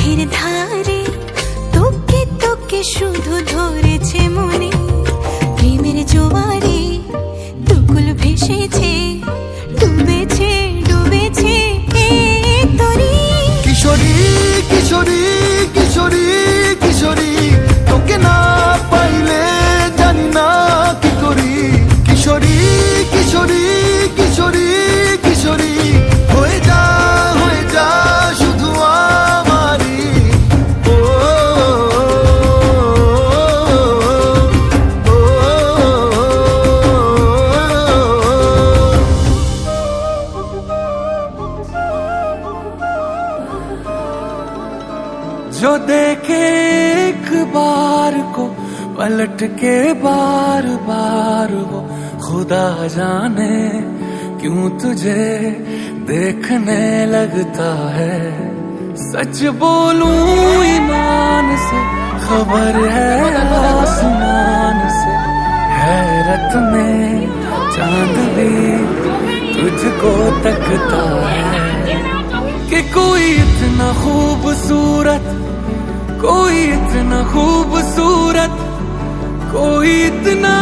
পথের ধারে তোকে তোকে শুধু ধরেছে মনে, প্রেমের জোয়ারে দুকুল ভেসেছে, ডুবেছে ডুবেছে এই তরি। কিশোরী কিশোরী কিশোরী কিশোরী, তোকে না পাইলে জানি না কি করি। কিশোরী কিশোরী কিশোরী কিশোরী, হয়ে যা শুধু আমারই। ও जो देखे एक बार को पलट के बार बार वो, खुदा जाने क्यों तुझे देखने लगता है। सच बोलूं ईमान से, खबर है आसमान से, हैरत में चांद भी तुझको तकता है। कि कोई इतना खूबसूरत, कोई इतना खूबसूरत, कोई इतना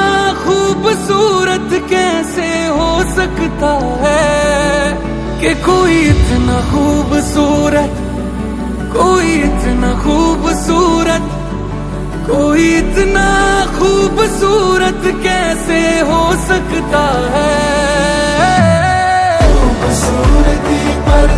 खूबसूरत कैसे हो सकता है। कि कोई इतना खूबसूरत, कोई इतना खूबसूरत, कोई इतना खूबसूरत कैसे हो सकता है। खूबसूरती पर